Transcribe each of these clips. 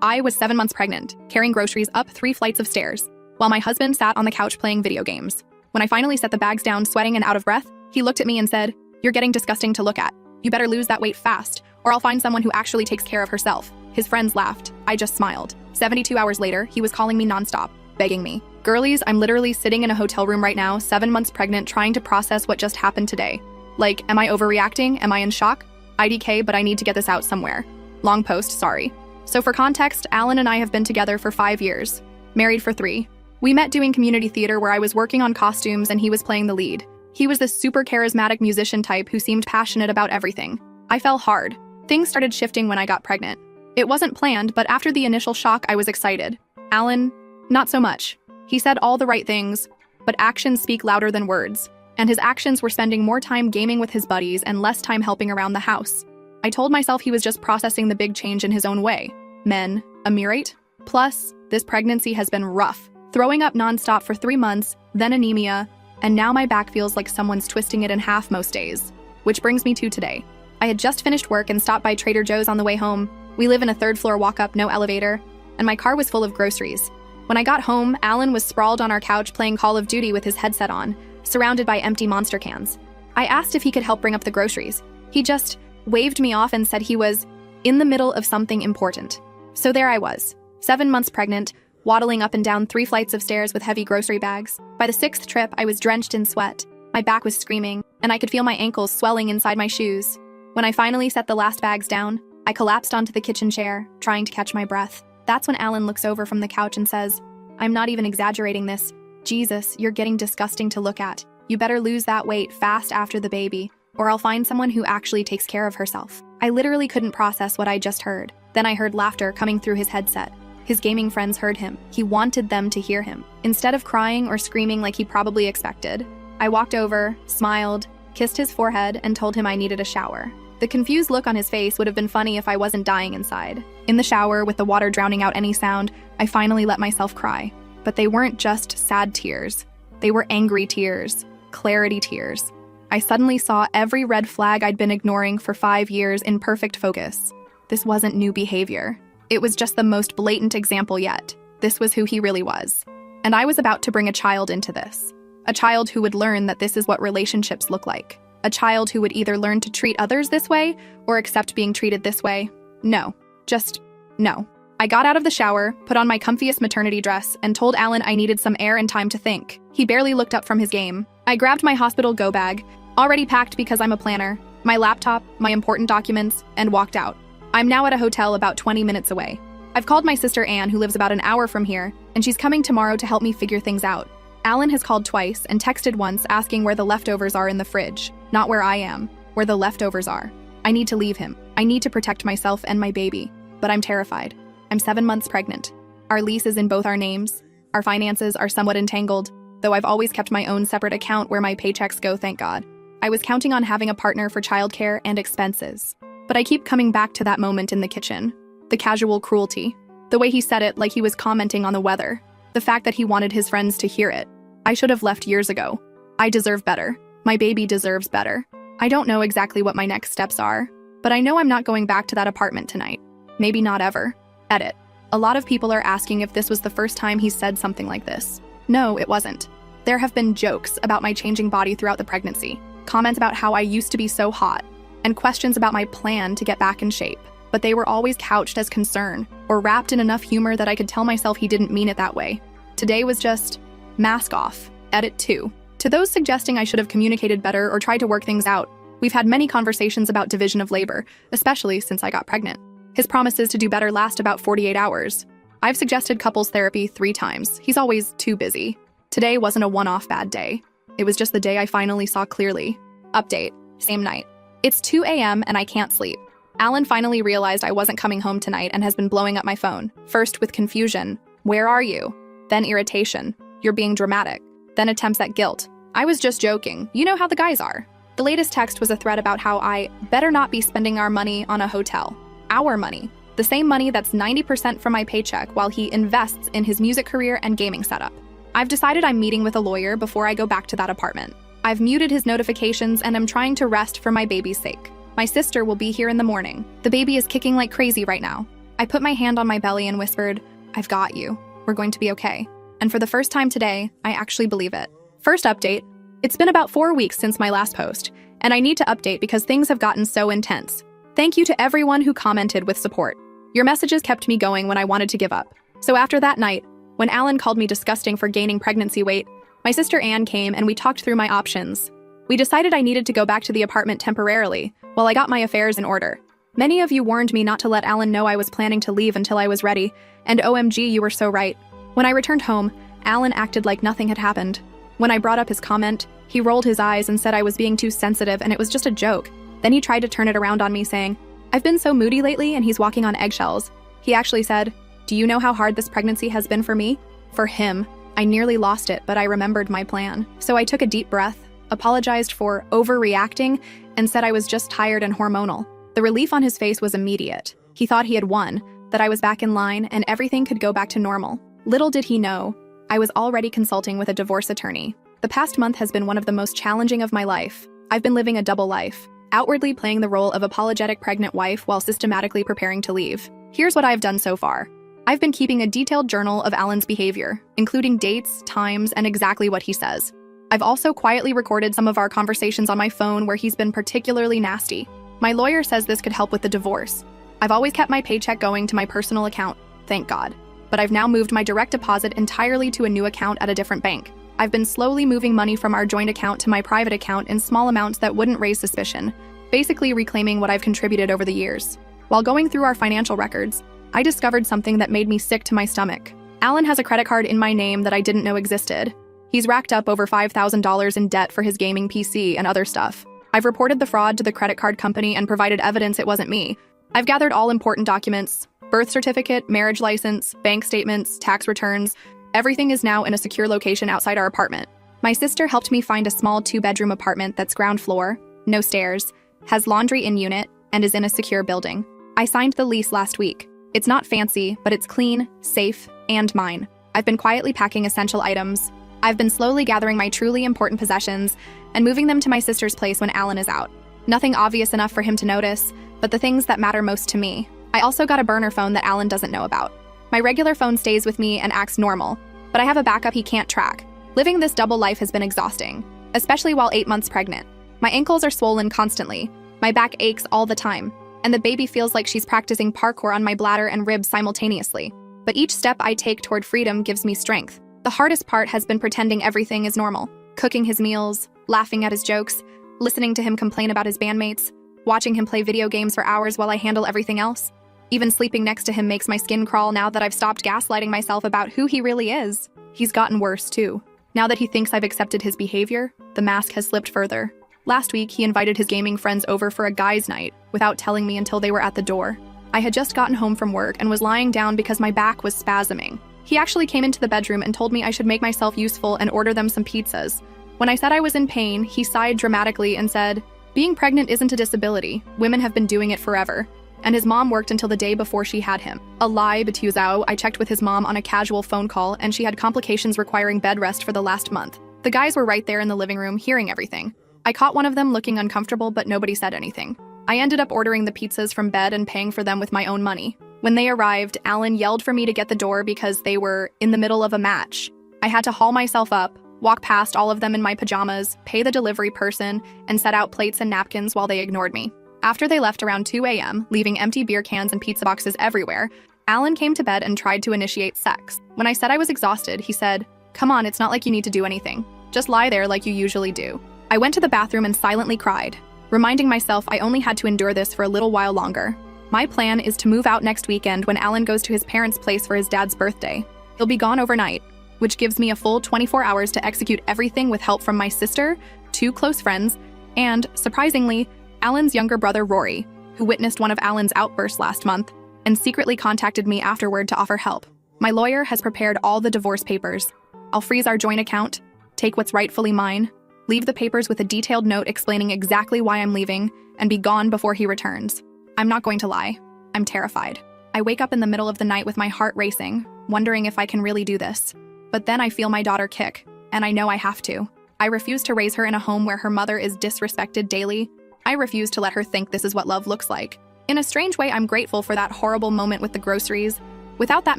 I was 7 months pregnant, carrying groceries up 3 flights of stairs, while my husband sat on the couch playing video games. When I finally set the bags down, sweating and out of breath, he looked at me and said, "You're getting disgusting to look at. You better lose that weight fast, or I'll find someone who actually takes care of herself." His friends laughed. I just smiled. 72 hours later, he was calling me nonstop, begging me. Girlies, I'm literally sitting in a hotel room right now, 7 months pregnant, trying to process what just happened today. Like, am I overreacting? Am I in shock? IDK, but I need to get this out somewhere. Long post, sorry. So for context, Alan and I have been together for 5 years, married for 3. We met doing community theater where I was working on costumes and he was playing the lead. He was this super charismatic musician type who seemed passionate about everything. I fell hard. Things started shifting when I got pregnant. It wasn't planned, but after the initial shock, I was excited. Alan, not so much. He said all the right things, but actions speak louder than words, and his actions were spending more time gaming with his buddies and less time helping around the house. I told myself he was just processing the big change in his own way. Men, a mirate? Plus, this pregnancy has been rough. Throwing up nonstop for 3 months, then anemia, and now my back feels like someone's twisting it in half most days. Which brings me to today. I had just finished work and stopped by Trader Joe's on the way home. We live in a 3rd floor walk-up, no elevator, and my car was full of groceries. When I got home, Alan was sprawled on our couch playing Call of Duty with his headset on, surrounded by empty Monster cans. I asked if he could help bring up the groceries. He just waved me off and said he was in the middle of something important. So there I was, 7 months pregnant, waddling up and down 3 flights of stairs with heavy grocery bags. By the 6th trip, I was drenched in sweat. My back was screaming, and I could feel my ankles swelling inside my shoes. When I finally set the last bags down, I collapsed onto the kitchen chair, trying to catch my breath. That's when Alan looks over from the couch and says, "I'm not even exaggerating this. Jesus, you're getting disgusting to look at. You better lose that weight fast after the baby, or I'll find someone who actually takes care of herself." I literally couldn't process what I just heard. Then I heard laughter coming through his headset. His gaming friends heard him. He wanted them to hear him. Instead of crying or screaming like he probably expected, I walked over, smiled, kissed his forehead, and told him I needed a shower. The confused look on his face would have been funny if I wasn't dying inside. In the shower, with the water drowning out any sound, I finally let myself cry. But they weren't just sad tears. They were angry tears, clarity tears. I suddenly saw every red flag I'd been ignoring for 5 years in perfect focus. This wasn't new behavior. It was just the most blatant example yet. This was who he really was. And I was about to bring a child into this. A child who would learn that this is what relationships look like. A child who would either learn to treat others this way or accept being treated this way. No. Just no. I got out of the shower, put on my comfiest maternity dress, and told Alan I needed some air and time to think. He barely looked up from his game. I grabbed my hospital go bag, already packed because I'm a planner, my laptop, my important documents, and walked out. I'm now at a hotel about 20 minutes away. I've called my sister Anne, who lives about an hour from here, and she's coming tomorrow to help me figure things out. Alan has called twice and texted once asking where the leftovers are in the fridge. Not where I am, where the leftovers are. I need to leave him. I need to protect myself and my baby. But I'm terrified. I'm 7 months pregnant. Our lease is in both our names. Our finances are somewhat entangled, though I've always kept my own separate account where my paychecks go, thank God. I was counting on having a partner for childcare and expenses. But I keep coming back to that moment in the kitchen. The casual cruelty. The way he said it like he was commenting on the weather. The fact that he wanted his friends to hear it. I should have left years ago. I deserve better. My baby deserves better. I don't know exactly what my next steps are, but I know I'm not going back to that apartment tonight. Maybe not ever. Edit. A lot of people are asking if this was the first time he said something like this. No, it wasn't. There have been jokes about my changing body throughout the pregnancy, comments about how I used to be so hot, and questions about my plan to get back in shape. But they were always couched as concern, or wrapped in enough humor that I could tell myself he didn't mean it that way. Today was just mask off. Edit 2. To those suggesting I should have communicated better or tried to work things out, we've had many conversations about division of labor, especially since I got pregnant. His promises to do better last about 48 hours. I've suggested couples therapy 3 times. He's always too busy. Today wasn't a one-off bad day. It was just the day I finally saw clearly. Update. Same night. It's 2 a.m. and I can't sleep. Alan finally realized I wasn't coming home tonight and has been blowing up my phone. First with confusion. Where are you? Then irritation. You're being dramatic. Then attempts at guilt. I was just joking. You know how the guys are. The latest text was a threat about how I better not be spending our money on a hotel. Our money. The same money that's 90% from my paycheck while he invests in his music career and gaming setup. I've decided I'm meeting with a lawyer before I go back to that apartment. I've muted his notifications and am trying to rest for my baby's sake. My sister will be here in the morning. The baby is kicking like crazy right now. I put my hand on my belly and whispered, "I've got you. We're going to be okay." And for the first time today, I actually believe it. First update. It's been about 4 weeks since my last post, and I need to update because things have gotten so intense. Thank you to everyone who commented with support. Your messages kept me going when I wanted to give up. So after that night, when Alan called me disgusting for gaining pregnancy weight, my sister Anne came and we talked through my options. We decided I needed to go back to the apartment temporarily while I got my affairs in order. Many of you warned me not to let Alan know I was planning to leave until I was ready, and OMG, you were so right. When I returned home, Alan acted like nothing had happened. When I brought up his comment, he rolled his eyes and said I was being too sensitive and it was just a joke. Then he tried to turn it around on me saying, "I've been so moody lately," and he's walking on eggshells. He actually said, "Do you know how hard this pregnancy has been for me?" For him, I nearly lost it, but I remembered my plan. So I took a deep breath, apologized for overreacting, and said I was just tired and hormonal. The relief on his face was immediate. He thought he had won, that I was back in line and everything could go back to normal. Little did he know, I was already consulting with a divorce attorney. The past month has been one of the most challenging of my life. I've been living a double life, outwardly playing the role of apologetic pregnant wife while systematically preparing to leave. Here's what I've done so far. I've been keeping a detailed journal of Alan's behavior, including dates, times, and exactly what he says. I've also quietly recorded some of our conversations on my phone where he's been particularly nasty. My lawyer says this could help with the divorce. I've always kept my paycheck going to my personal account, thank God. But I've now moved my direct deposit entirely to a new account at a different bank. I've been slowly moving money from our joint account to my private account in small amounts that wouldn't raise suspicion, basically reclaiming what I've contributed over the years. While going through our financial records, I discovered something that made me sick to my stomach. Alan has a credit card in my name that I didn't know existed. He's racked up over $5,000 in debt for his gaming PC and other stuff. I've reported the fraud to the credit card company and provided evidence it wasn't me. I've gathered all important documents, birth certificate, marriage license, bank statements, tax returns. Everything is now in a secure location outside our apartment. My sister helped me find a small 2-bedroom apartment that's ground floor, no stairs, has laundry in unit, and is in a secure building. I signed the lease last week. It's not fancy, but it's clean, safe, and mine. I've been quietly packing essential items. I've been slowly gathering my truly important possessions and moving them to my sister's place when Alan is out. Nothing obvious enough for him to notice, but the things that matter most to me. I also got a burner phone that Alan doesn't know about. My regular phone stays with me and acts normal, but I have a backup he can't track. Living this double life has been exhausting, especially while 8 months pregnant. My ankles are swollen constantly. My back aches all the time, and the baby feels like she's practicing parkour on my bladder and ribs simultaneously. But each step I take toward freedom gives me strength. The hardest part has been pretending everything is normal. Cooking his meals, laughing at his jokes, listening to him complain about his bandmates, watching him play video games for hours while I handle everything else. Even sleeping next to him makes my skin crawl now that I've stopped gaslighting myself about who he really is. He's gotten worse, too. Now that he thinks I've accepted his behavior, the mask has slipped further. Last week, he invited his gaming friends over for a guys' night without telling me until they were at the door. I had just gotten home from work and was lying down because my back was spasming. He actually came into the bedroom and told me I should make myself useful and order them some pizzas. When I said I was in pain, he sighed dramatically and said, "Being pregnant isn't a disability. Women have been doing it forever." And his mom worked until the day before she had him. A lie, Batuzao. I checked with his mom on a casual phone call and she had complications requiring bed rest for the last month. The guys were right there in the living room hearing everything. I caught one of them looking uncomfortable, but nobody said anything. I ended up ordering the pizzas from bed and paying for them with my own money. When they arrived, Alan yelled for me to get the door because they were in the middle of a match. I had to haul myself up, walk past all of them in my pajamas, pay the delivery person, and set out plates and napkins while they ignored me. After they left around 2 a.m., leaving empty beer cans and pizza boxes everywhere, Alan came to bed and tried to initiate sex. When I said I was exhausted, he said, "Come on, it's not like you need to do anything. Just lie there like you usually do." I went to the bathroom and silently cried, reminding myself I only had to endure this for a little while longer. My plan is to move out next weekend when Alan goes to his parents' place for his dad's birthday. He'll be gone overnight, which gives me a full 24 hours to execute everything with help from my sister, 2 close friends, and, surprisingly, Alan's younger brother Rory, who witnessed one of Alan's outbursts last month and secretly contacted me afterward to offer help. My lawyer has prepared all the divorce papers. I'll freeze our joint account, take what's rightfully mine, leave the papers with a detailed note explaining exactly why I'm leaving, and be gone before he returns. I'm not going to lie. I'm terrified. I wake up in the middle of the night with my heart racing, wondering if I can really do this. But then I feel my daughter kick, and I know I have to. I refuse to raise her in a home where her mother is disrespected daily. I refuse to let her think this is what love looks like. In a strange way, I'm grateful for that horrible moment with the groceries. Without that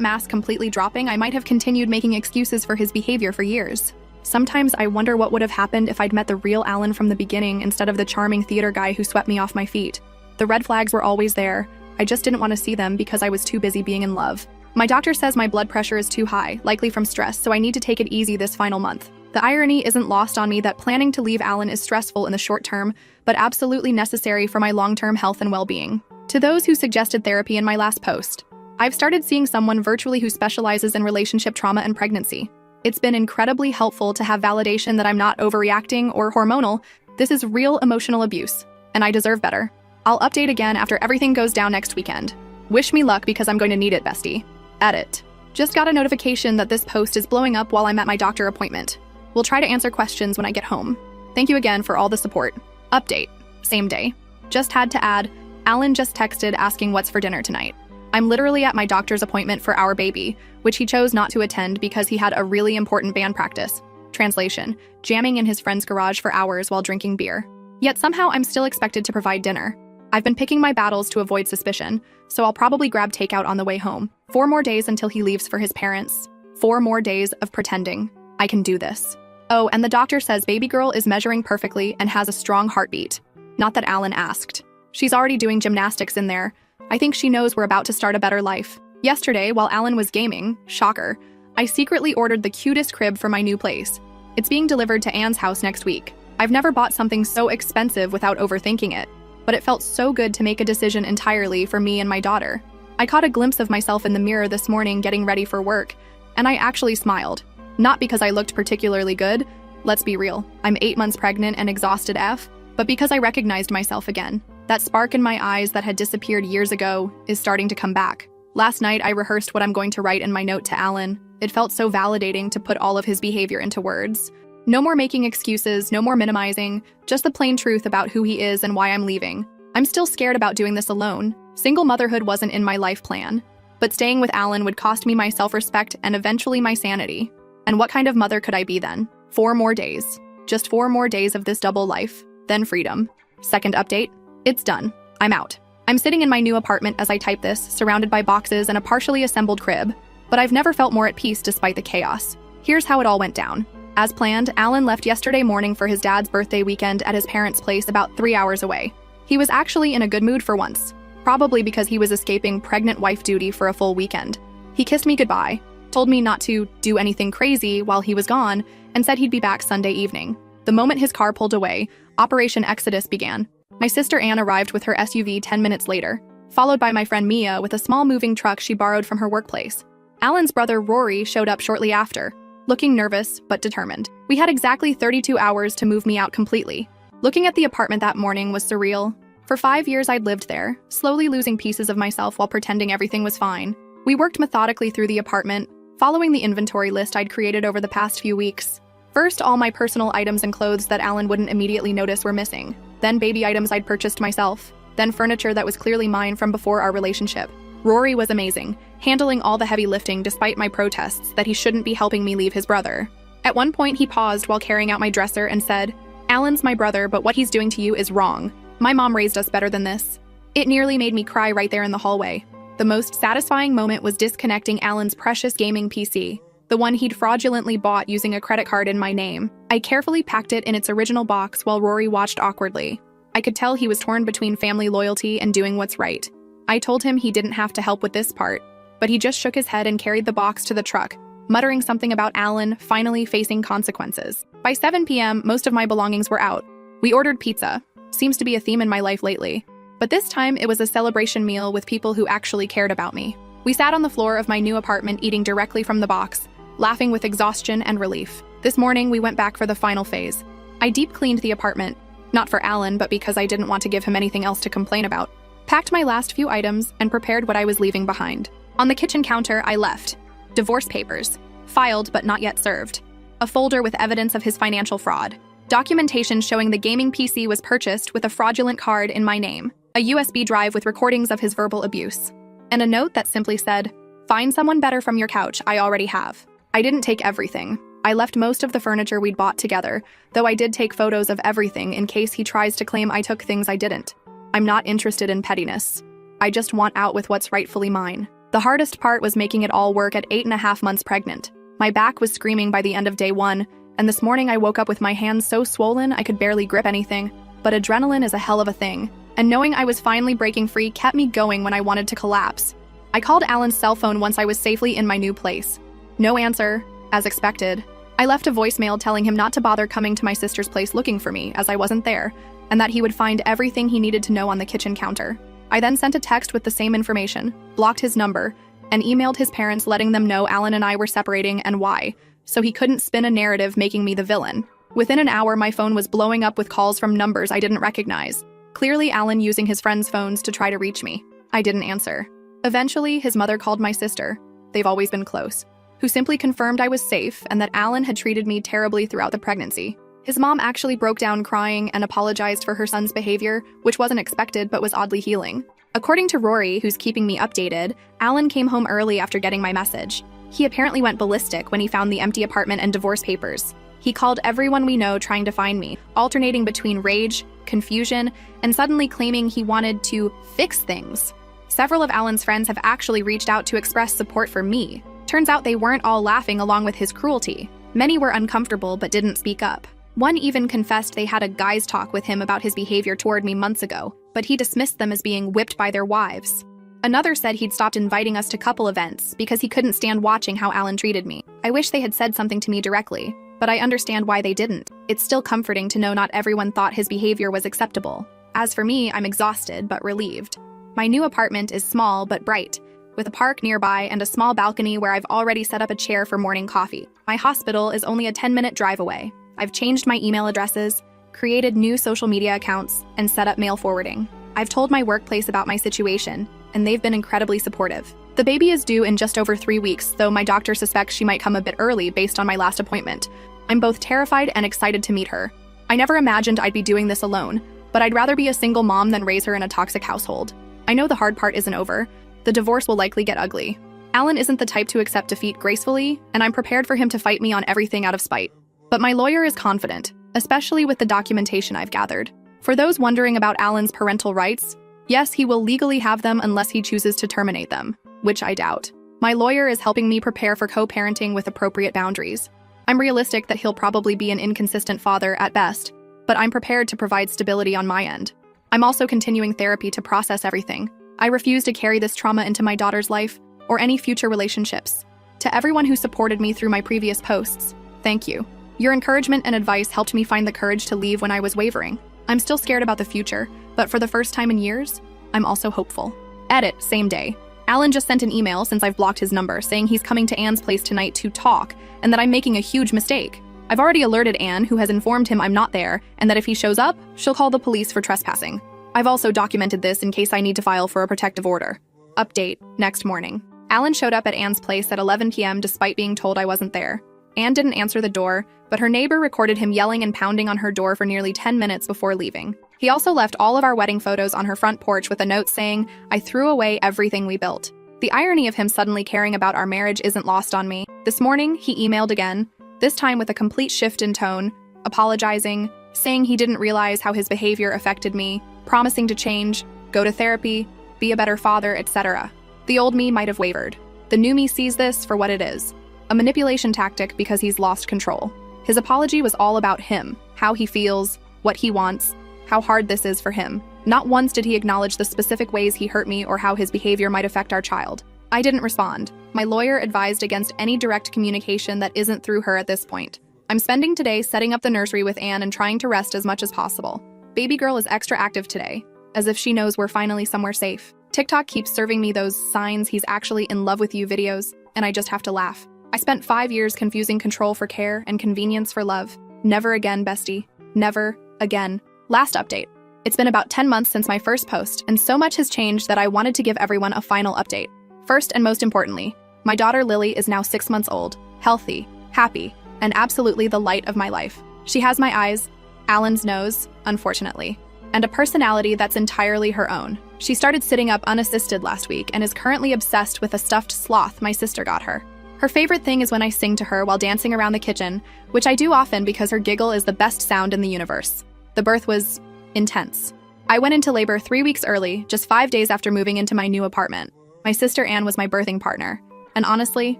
mask completely dropping, I might have continued making excuses for his behavior for years. Sometimes I wonder what would have happened if I'd met the real Alan from the beginning instead of the charming theater guy who swept me off my feet. The red flags were always there. I just didn't want to see them because I was too busy being in love. My doctor says my blood pressure is too high, likely from stress, so I need to take it easy this final month. The irony isn't lost on me that planning to leave Alan is stressful in the short term, but absolutely necessary for my long-term health and well-being. To those who suggested therapy in my last post, I've started seeing someone virtually who specializes in relationship trauma and pregnancy. It's been incredibly helpful to have validation that I'm not overreacting or hormonal. This is real emotional abuse, and I deserve better. I'll update again after everything goes down next weekend. Wish me luck because I'm going to need it, bestie. Edit. Just got a notification that this post is blowing up while I'm at my doctor appointment. We'll try to answer questions when I get home. Thank you again for all the support. Update. Same day. Just had to add, Alan just texted asking what's for dinner tonight. I'm literally at my doctor's appointment for our baby, which he chose not to attend because he had a really important band practice. Translation, jamming in his friend's garage for hours while drinking beer. Yet somehow I'm still expected to provide dinner. I've been picking my battles to avoid suspicion, so I'll probably grab takeout on the way home. 4 more days until he leaves for his parents. 4 more days of pretending. I can do this. Oh, and the doctor says baby girl is measuring perfectly and has a strong heartbeat. Not that Alan asked. She's already doing gymnastics in there. I think she knows we're about to start a better life. Yesterday, while Alan was gaming, shocker, I secretly ordered the cutest crib for my new place. It's being delivered to Anne's house next week. I've never bought something so expensive without overthinking it, but it felt so good to make a decision entirely for me and my daughter. I caught a glimpse of myself in the mirror this morning getting ready for work, and I actually smiled. Not because I looked particularly good, let's be real, I'm 8 months pregnant and exhausted AF, but because I recognized myself again. That spark in my eyes that had disappeared years ago is starting to come back. Last night, I rehearsed what I'm going to write in my note to Alan. It felt so validating to put all of his behavior into words. No more making excuses, no more minimizing, just the plain truth about who he is and why I'm leaving. I'm still scared about doing this alone. Single motherhood wasn't in my life plan, but staying with Alan would cost me my self-respect and eventually my sanity. And what kind of mother could I be then? 4 more days. Just 4 more days of this double life, then freedom. Second update. It's done. I'm out. I'm sitting in my new apartment as I type this, surrounded by boxes and a partially assembled crib, but I've never felt more at peace despite the chaos. Here's how it all went down. As planned, Alan left yesterday morning for his dad's birthday weekend at his parents' place about 3 hours away. He was actually in a good mood for once, probably because he was escaping pregnant wife duty for a full weekend. He kissed me goodbye, told me not to do anything crazy while he was gone, and said he'd be back Sunday evening. The moment his car pulled away, Operation Exodus began. My sister Anne arrived with her SUV 10 minutes later, followed by my friend Mia with a small moving truck she borrowed from her workplace. Alan's brother Rory showed up shortly after, looking nervous but determined. We had exactly 32 hours to move me out completely. Looking at the apartment that morning was surreal. For 5 years I'd lived there, slowly losing pieces of myself while pretending everything was fine. We worked methodically through the apartment, following the inventory list I'd created over the past few weeks. First, all my personal items and clothes that Alan wouldn't immediately notice were missing. Then baby items I'd purchased myself. Then furniture that was clearly mine from before our relationship. Rory was amazing, handling all the heavy lifting despite my protests that he shouldn't be helping me leave his brother. At one point, he paused while carrying out my dresser and said, "Alan's my brother, but what he's doing to you is wrong. My mom raised us better than this." It nearly made me cry right there in the hallway. The most satisfying moment was disconnecting Alan's precious gaming PC, the one he'd fraudulently bought using a credit card in my name. I carefully packed it in its original box while Rory watched awkwardly. I could tell he was torn between family loyalty and doing what's right. I told him he didn't have to help with this part, but he just shook his head and carried the box to the truck, muttering something about Alan finally facing consequences. By 7 p.m., most of my belongings were out. We ordered pizza. Seems to be a theme in my life lately. But this time, it was a celebration meal with people who actually cared about me. We sat on the floor of my new apartment eating directly from the box, laughing with exhaustion and relief. This morning, we went back for the final phase. I deep cleaned the apartment, not for Alan, but because I didn't want to give him anything else to complain about. Packed my last few items and prepared what I was leaving behind. On the kitchen counter, I left divorce papers, filed but not yet served, a folder with evidence of his financial fraud, documentation showing the gaming PC was purchased with a fraudulent card in my name, a USB drive with recordings of his verbal abuse, and a note that simply said, "Find someone better from your couch, I already have." I didn't take everything. I left most of the furniture we'd bought together, though I did take photos of everything in case he tries to claim I took things I didn't. I'm not interested in pettiness. I just want out with what's rightfully mine. The hardest part was making it all work at 8.5 months pregnant. My back was screaming by the end of day 1, and this morning I woke up with my hands so swollen I could barely grip anything. But adrenaline is a hell of a thing, and knowing I was finally breaking free kept me going when I wanted to collapse. I called Alan's cell phone once I was safely in my new place. No answer, as expected. I left a voicemail telling him not to bother coming to my sister's place looking for me, as I wasn't there, and that he would find everything he needed to know on the kitchen counter. I then sent a text with the same information, blocked his number, and emailed his parents letting them know Alan and I were separating and why, so he couldn't spin a narrative making me the villain. Within an hour, my phone was blowing up with calls from numbers I didn't recognize. Clearly Alan using his friends' phones to try to reach me. I didn't answer. Eventually, his mother called my sister, they've always been close, who simply confirmed I was safe and that Alan had treated me terribly throughout the pregnancy. His mom actually broke down crying and apologized for her son's behavior, which wasn't expected but was oddly healing. According to Rory, who's keeping me updated, Alan came home early after getting my message. He apparently went ballistic when he found the empty apartment and divorce papers. He called everyone we know trying to find me, alternating between rage, confusion, and suddenly claiming he wanted to fix things. Several of Alan's friends have actually reached out to express support for me. Turns out they weren't all laughing along with his cruelty. Many were uncomfortable but didn't speak up. One even confessed they had a guy's talk with him about his behavior toward me months ago, but he dismissed them as being whipped by their wives. Another said he'd stopped inviting us to couple events because he couldn't stand watching how Alan treated me. I wish they had said something to me directly, but I understand why they didn't. It's still comforting to know not everyone thought his behavior was acceptable. As for me, I'm exhausted but relieved. My new apartment is small but bright, with a park nearby and a small balcony where I've already set up a chair for morning coffee. My hospital is only a 10-minute drive away. I've changed my email addresses, created new social media accounts, and set up mail forwarding. I've told my workplace about my situation, and they've been incredibly supportive. The baby is due in just over 3 weeks, though my doctor suspects she might come a bit early based on my last appointment. I'm both terrified and excited to meet her. I never imagined I'd be doing this alone, but I'd rather be a single mom than raise her in a toxic household. I know the hard part isn't over. The divorce will likely get ugly. Alan isn't the type to accept defeat gracefully, and I'm prepared for him to fight me on everything out of spite. But my lawyer is confident, especially with the documentation I've gathered. For those wondering about Alan's parental rights, yes, he will legally have them unless he chooses to terminate them, which I doubt. My lawyer is helping me prepare for co-parenting with appropriate boundaries. I'm realistic that he'll probably be an inconsistent father at best, but I'm prepared to provide stability on my end. I'm also continuing therapy to process everything. I refuse to carry this trauma into my daughter's life or any future relationships. To everyone who supported me through my previous posts, thank you. Your encouragement and advice helped me find the courage to leave when I was wavering. I'm still scared about the future, but for the first time in years, I'm also hopeful. Edit, same day. Alan just sent an email since I've blocked his number saying he's coming to Anne's place tonight to talk and that I'm making a huge mistake. I've already alerted Anne, who has informed him I'm not there, and that if he shows up, she'll call the police for trespassing. I've also documented this in case I need to file for a protective order. Update, next morning. Alan showed up at Anne's place at 11 p.m. despite being told I wasn't there. Anne didn't answer the door, but her neighbor recorded him yelling and pounding on her door for nearly 10 minutes before leaving. He also left all of our wedding photos on her front porch with a note saying, "I threw away everything we built." The irony of him suddenly caring about our marriage isn't lost on me. This morning, he emailed again, this time with a complete shift in tone, apologizing, saying he didn't realize how his behavior affected me, promising to change, go to therapy, be a better father, etc. The old me might have wavered. The new me sees this for what it is, a manipulation tactic because he's lost control. His apology was all about him, how he feels, what he wants, how hard this is for him. Not once did he acknowledge the specific ways he hurt me or how his behavior might affect our child. I didn't respond. My lawyer advised against any direct communication that isn't through her at this point. I'm spending today setting up the nursery with Anne and trying to rest as much as possible. Baby girl is extra active today, as if she knows we're finally somewhere safe. TikTok keeps serving me those signs he's actually in love with you videos, and I just have to laugh. I spent 5 years confusing control for care and convenience for love. Never again, bestie. Never again. Last update. It's been about 10 months since my first post, and so much has changed that I wanted to give everyone a final update. First and most importantly, my daughter Lily is now 6 months old, healthy, happy, and absolutely the light of my life. She has my eyes, Alan's nose, unfortunately, and a personality that's entirely her own. She started sitting up unassisted last week and is currently obsessed with a stuffed sloth my sister got her. Her favorite thing is when I sing to her while dancing around the kitchen, which I do often because her giggle is the best sound in the universe. The birth was intense. I went into labor 3 weeks early, just 5 days after moving into my new apartment. My sister Anne was my birthing partner, and honestly,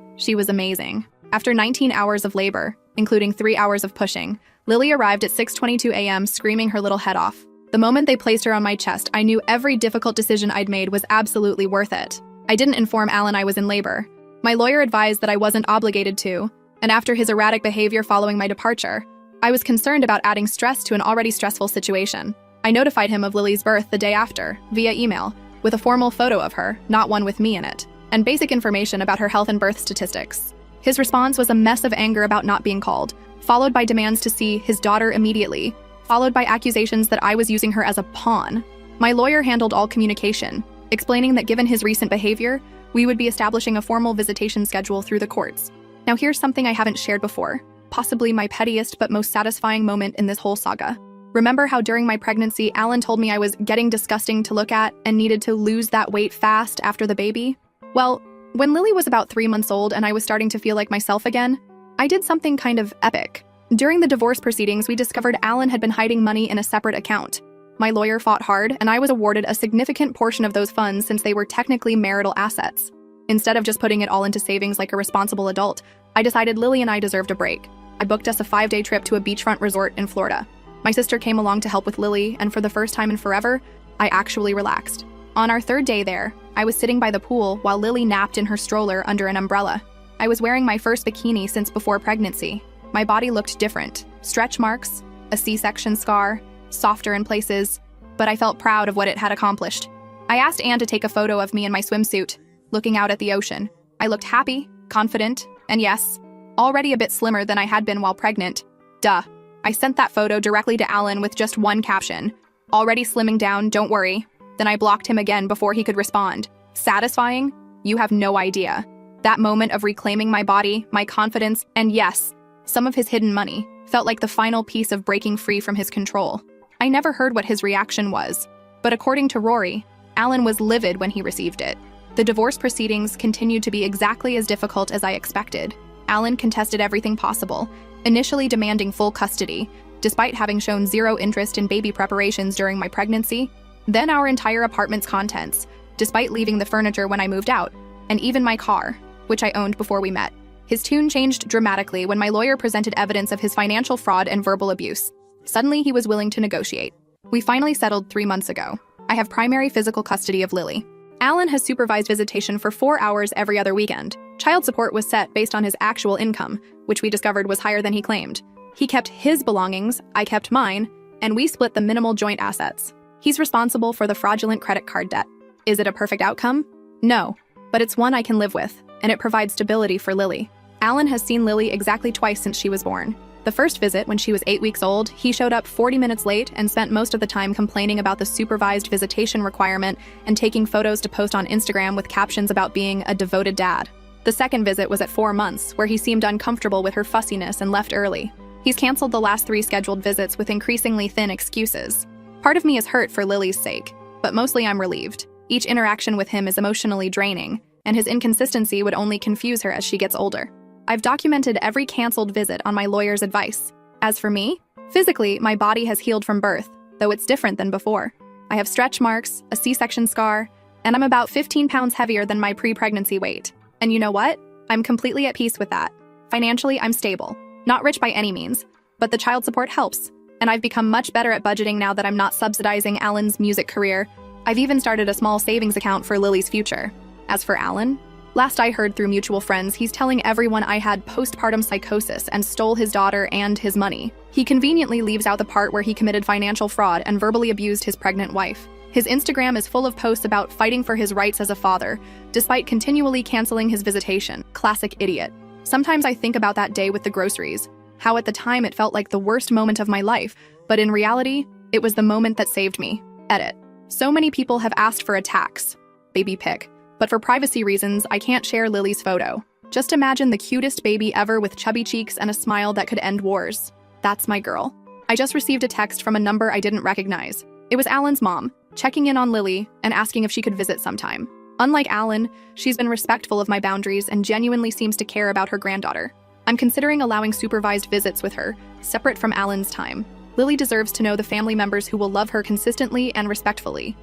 she was amazing. After 19 hours of labor, including 3 hours of pushing, Lily arrived at 6:22 a.m. screaming her little head off. The moment they placed her on my chest, I knew every difficult decision I'd made was absolutely worth it. I didn't inform Alan I was in labor. My lawyer advised that I wasn't obligated to, and after his erratic behavior following my departure, I was concerned about adding stress to an already stressful situation. I notified him of Lily's birth the day after, via email, with a formal photo of her, not one with me in it, and basic information about her health and birth statistics. His response was a mess of anger about not being called, followed by demands to see his daughter immediately, followed by accusations that I was using her as a pawn. My lawyer handled all communication, explaining that given his recent behavior, we would be establishing a formal visitation schedule through the courts. Now here's something I haven't shared before, possibly my pettiest but most satisfying moment in this whole saga. Remember how during my pregnancy, Alan told me I was getting disgusting to look at and needed to lose that weight fast after the baby? Well, when Lily was about 3 months old and I was starting to feel like myself again, I did something kind of epic. During the divorce proceedings, we discovered Alan had been hiding money in a separate account. My lawyer fought hard, and I was awarded a significant portion of those funds since they were technically marital assets. Instead of just putting it all into savings like a responsible adult, I decided Lily and I deserved a break. I booked us a 5-day trip to a beachfront resort in Florida. My sister came along to help with Lily, and for the first time in forever, I actually relaxed. On our 3rd day there, I was sitting by the pool while Lily napped in her stroller under an umbrella. I was wearing my first bikini since before pregnancy. My body looked different. Stretch marks, a C-section scar, softer in places, but I felt proud of what it had accomplished. I asked Anne to take a photo of me in my swimsuit, looking out at the ocean. I looked happy, confident, and yes, already a bit slimmer than I had been while pregnant. Duh. I sent that photo directly to Alan with just one caption. Already slimming down, don't worry. Then I blocked him again before he could respond. Satisfying? You have no idea. That moment of reclaiming my body, my confidence, and yes, some of his hidden money, felt like the final piece of breaking free from his control. I never heard what his reaction was, but according to Rory, Alan was livid when he received it. The divorce proceedings continued to be exactly as difficult as I expected. Alan contested everything possible, initially demanding full custody, despite having shown zero interest in baby preparations during my pregnancy, then our entire apartment's contents, despite leaving the furniture when I moved out, and even my car, which I owned before we met. His tune changed dramatically when my lawyer presented evidence of his financial fraud and verbal abuse. Suddenly, he was willing to negotiate. We finally settled 3 months ago. I have primary physical custody of Lily. Alan has supervised visitation for 4 hours every other weekend. Child support was set based on his actual income, which we discovered was higher than he claimed. He kept his belongings, I kept mine, and we split the minimal joint assets. He's responsible for the fraudulent credit card debt. Is it a perfect outcome? No, but it's one I can live with, and it provides stability for Lily. Alan has seen Lily exactly twice since she was born. The first visit, when she was 8 weeks old, he showed up 40 minutes late and spent most of the time complaining about the supervised visitation requirement and taking photos to post on Instagram with captions about being a devoted dad. The second visit was at 4 months, where he seemed uncomfortable with her fussiness and left early. He's canceled the last 3 scheduled visits with increasingly thin excuses. Part of me is hurt for Lily's sake, but mostly I'm relieved. Each interaction with him is emotionally draining, and his inconsistency would only confuse her as she gets older. I've documented every canceled visit on my lawyer's advice. As for me, physically, my body has healed from birth, though it's different than before. I have stretch marks, a C-section scar, and I'm about 15 pounds heavier than my pre-pregnancy weight. And you know what? I'm completely at peace with that. Financially, I'm stable. Not rich by any means, but the child support helps, and I've become much better at budgeting now that I'm not subsidizing Alan's music career. I've even started a small savings account for Lily's future. As for Alan, last I heard through mutual friends, he's telling everyone I had postpartum psychosis and stole his daughter and his money. He conveniently leaves out the part where he committed financial fraud and verbally abused his pregnant wife. His Instagram is full of posts about fighting for his rights as a father, despite continually canceling his visitation. Classic idiot. Sometimes I think about that day with the groceries, how at the time it felt like the worst moment of my life, but in reality, it was the moment that saved me. Edit. So many people have asked for a tax, baby pic, but for privacy reasons, I can't share Lily's photo. Just imagine the cutest baby ever with chubby cheeks and a smile that could end wars. That's my girl. I just received a text from a number I didn't recognize. It was Alan's mom, checking in on Lily and asking if she could visit sometime. Unlike Alan, she's been respectful of my boundaries and genuinely seems to care about her granddaughter. I'm considering allowing supervised visits with her, separate from Alan's time. Lily deserves to know the family members who will love her consistently and respectfully.